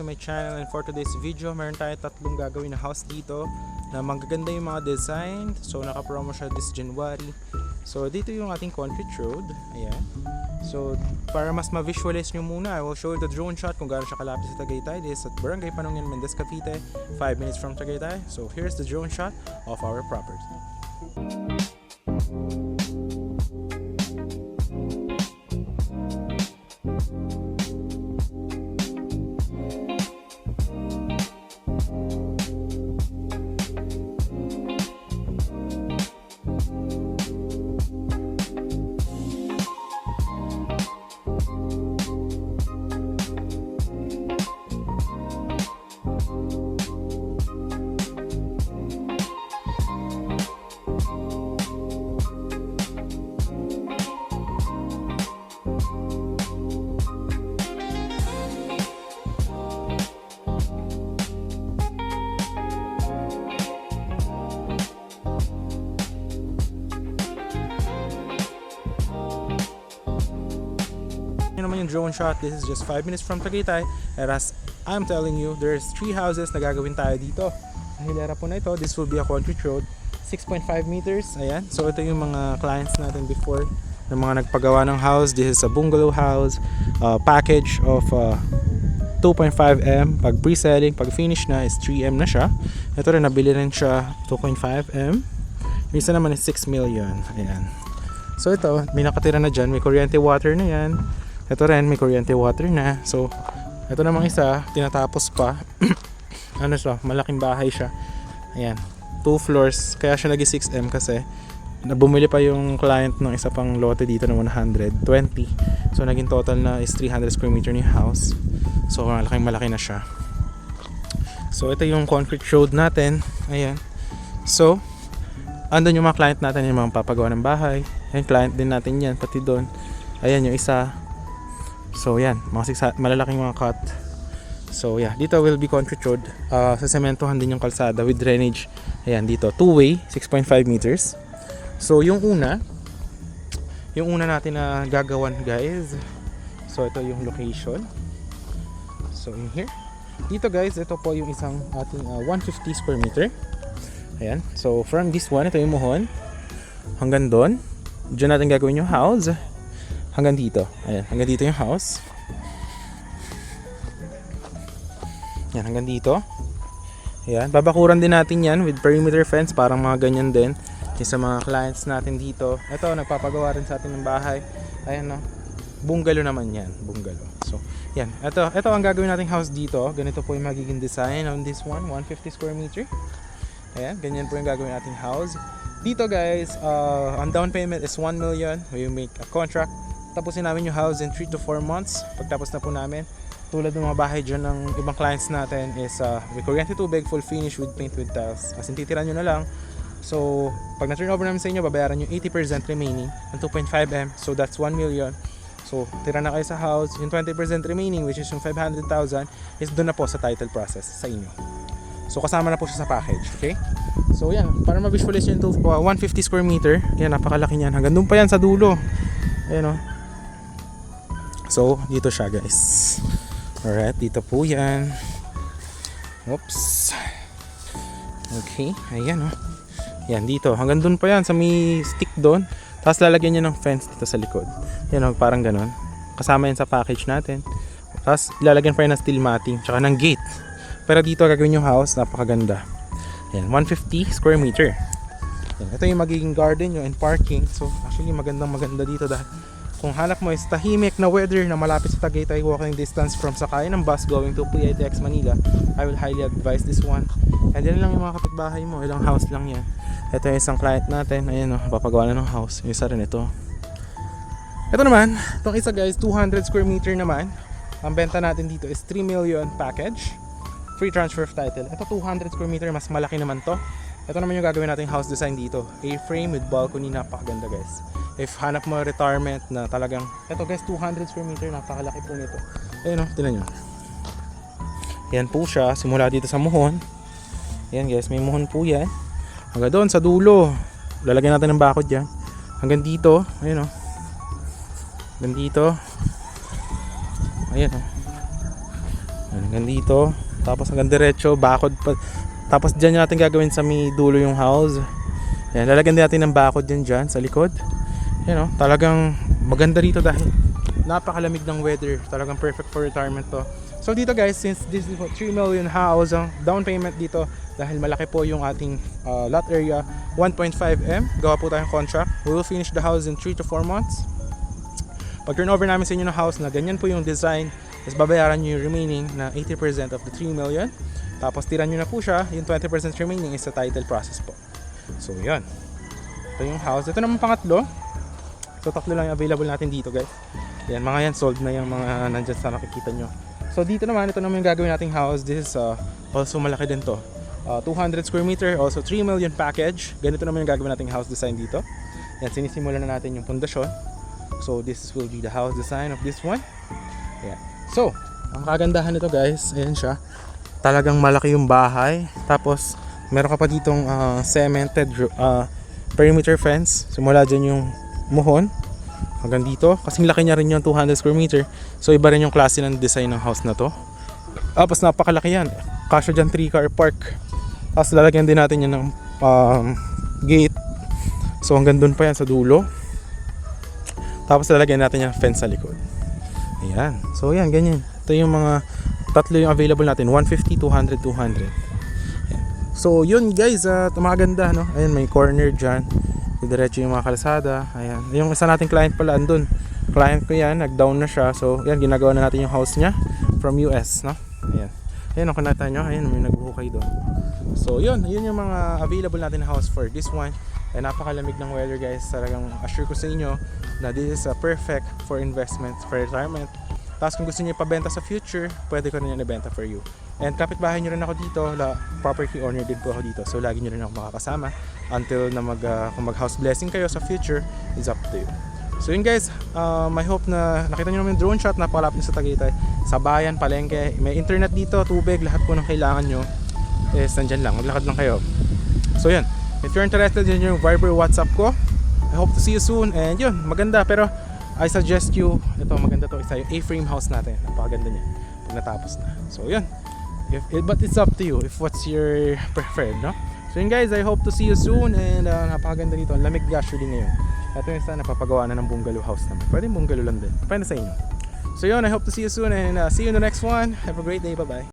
to my channel, and for today's video meron tayo tatlong gagawin na house dito na magaganda yung mga design. So naka-promo siya this January. So dito yung ating concrete road. Ayan. So para mas ma-visualize nyo muna, I will show you the drone shot kung gaano siya kalapit sa Tagaytay. This is at Barangay Panungan, Mendez, Cavite, 5 minutes from Tagaytay. So here's the drone shot of our property. Yun naman yung drone shot. This is just 5 minutes from Tagaytay, and as I'm telling you, there's 3 houses na gagawin tayo dito. Ang hilera po na ito, this will be a concrete road, 6.5 meters. Ayan, so ito yung mga clients natin before na mga nagpagawa ng house. This is a bungalow house, package of 2.5M. Pag pre-selling, pag finish na is 3M na siya. Ito rin, nabili rin siya 2.5M. Yung isa naman is 6 million. Ayan, so ito, may nakatira na dyan, may kuryente water na yan. Ito rin, may kuryente water na. So, ito namang isa, tinatapos pa. Ano siya, malaking bahay siya. Ayan, 2 floors. Kaya siya naging 6M kasi bumili pa yung client ng isa pang lote dito ng 120. So, naging total na is 300 square meter ni house. So, malaki na siya. So, ito yung concrete road natin. Ayan. So, andun yung mga client natin, yung mga papagawa ng bahay. Ayan, client din natin yan, pati doon. Ayan yung isa. So yan, malalaking mga cut. So yeah, dito will be concrete road. Sasementohan din yung kalsada with drainage. Ayan, dito 2-way, 6.5 meters. So yung una natin na gagawan, guys. So ito yung location. So in here, dito guys, ito po yung isang ating 150 square meter. Ayan, so from this one, ito yung muhon hanggang doon. Diyan natin gagawin yung house. Hanggang dito. Ayan, hanggang dito yung house. Ayan, hanggang dito. Ayan, babakuran din natin yan with perimeter fence, parang mga ganyan din. Yung sa mga clients natin dito. Ito, nagpapagawa rin sa atin ng bahay. Ayan, no. Bungalow naman yan, bungalow. So, yan. Ito ang gagawin nating house dito. Ganito po yung magiging design on this one, 150 square meter. Ayan, ganyan po yung gagawin nating house. Dito guys, ang down payment is 1 million. We make a contract. Tapusin namin yung house in 3 to 4 months. Pagtapos na po namin, tulad ng mga bahay dyan ng ibang clients natin is may kuryente, tubig, full finish with paint with tiles. As in, titiran nyo na lang. So, pag na-turn over namin sa inyo, babayaran yung 80% remaining ng 2.5M. So, that's 1 million. So, tira na kayo sa house. Yung 20% remaining, which is yung 500,000, is doon na po sa title process sa inyo. So, kasama na po siya sa package. Okay? So, yan. Para ma-visualize yung 150 square meter. Yan, napakalaki niyan. Hanggang doon pa yan sa dulo. Ayan o. So, dito siya guys. Alright, dito po yan. Oops. Okay, ayan o. Yan, dito. Hanggang dun pa yan sa may stick doon. Tapos lalagyan nyo ng fence dito sa likod. Yan o, parang ganon. Kasama yan sa package natin. Tapos lalagyan pa yan ng steel matting. Tsaka ng gate. Pero dito gagawin yung house. Napakaganda. Yan, 150 square meter. Yan, ito yung magiging garden nyo and parking. So, actually maganda dito dahil kung hanap mo is tahimik na weather na malapit sa Tagaytay, walking distance from sakay ng bus going to PITX Manila, I will highly advise this one. And yan lang yung mga kapitbahay mo, ilang house lang yan. Ito yung isang client natin, ayan o, papagawa na ng house. Yung isa rin ito. Ito naman, itong isa guys, 200 square meter naman. Ang benta natin dito is 3 million package, free transfer of title. Ito 200 square meter, mas malaki naman to. Ito naman yung gagawin nating house design dito, A-frame with balcony, napakaganda guys. If hanap mo retirement na talagang, ito guys, 200 square meter, napakalaki po nito. Ayun o, tinan nyo. Yan po siya, simula dito sa muhon. Yan guys, may muhon po yan. Hanggang doon sa dulo, lalagyan natin ng bakod yan. Hanggang dito, ayun o. Hanggang dito. Ayan o. hanggang dito. Tapos hanggang diretso, bakod pa. Tapos dyan natin gagawin sa may dulo yung house. Yan, lalagyan din natin ng bakod din dyan sa likod. Yan o, talagang maganda dito dahil napakalamig ng weather. Talagang perfect for retirement to. So dito guys, since this is 3 million house, ang down payment dito, dahil malaki po yung ating lot area, 1.5M, gawa po tayong contract. We will finish the house in 3 to 4 months. Pag turnover namin sa inyo ng house na ganyan po yung design, is babayaran nyo yung remaining na 80% of the 3 million. Tapos tira nyo na po siya, yung 20% remaining is sa title process po. So yun, ito yung house. Ito naman pangatlo. So tatlo lang yung available natin dito guys. Yan, mga yan sold na yung mga nandyan sa nakikita nyo. So dito naman, ito naman yung gagawin nating house. This is also malaki din to, 200 square meter, also 3 million package. Ganito naman yung gagawin nating house design dito. Yan, sinisimulan na natin yung pundasyon. So this will be the house design of this one. Yan. So, ang kagandahan nito guys, ayan siya. Talagang malaki yung bahay. Tapos, meron ka pa ditong cemented perimeter fence. Simula dyan yung muhon hanggang dito. Kasing laki niya rin yung 200 square meter. So, iba rin yung klase ng design ng house na to. Tapos, napakalaki yan. Kasya dyan 3-car park. Tapos, lalagyan din natin yan ng gate. So, hanggang dun pa yan sa dulo. Tapos, lalagyan natin yung fence sa likod. Ayan. So yan, ganyan. Ito yung mga tatlo yung available natin. 150, 200, 200. Ayan. So yun guys, maganda no. Ayan, may corner dyan. Diretso yung mga kalsada. Ayan. Yung isa nating client pala andun. Client ko yan, nag-down na siya. So yan, ginagawa na natin yung house niya from US, no. Ayan. Ayan, kung nakita nyo, ayan, may nagbuhukay doon. So yun yung mga available natin na house for this one. And napakalamig ng weather guys. Talagang assure ko sa inyo na this is perfect for investment, for retirement. Tapos kung gusto niyo ipabenta sa future, pwede ko rin yan ibenta for you. And kapitbahay nyo rin ako dito, property owner din po ako dito. So lagi nyo rin ako makakasama until na kung mag house blessing kayo sa future, is up to you. So yun guys, I hope na nakita nyo naman yung drone shot, napakalapit nyo sa Tagaytay. Sa bayan, palengke, may internet dito, tubig, lahat po ng kailangan nyo is nandyan lang, maglakad lang kayo. So yun, if you're interested in yung Viber WhatsApp ko, I hope to see you soon. And yun, maganda, pero I suggest you, ito maganda to, isa yung A-frame house natin, napakaganda niya pag natapos na. So yun, but it's up to you if what's your preferred, no? So yun guys, I hope to see you soon. And napakaganda dito, ang lamig actually ngayon. Ito yung isa, napapagawa na ng bungalow house naman. Pwede bungalow lang din, depende sa inyo. So yun, I hope to see you soon. And see you in the next one. Have a great day, bye bye.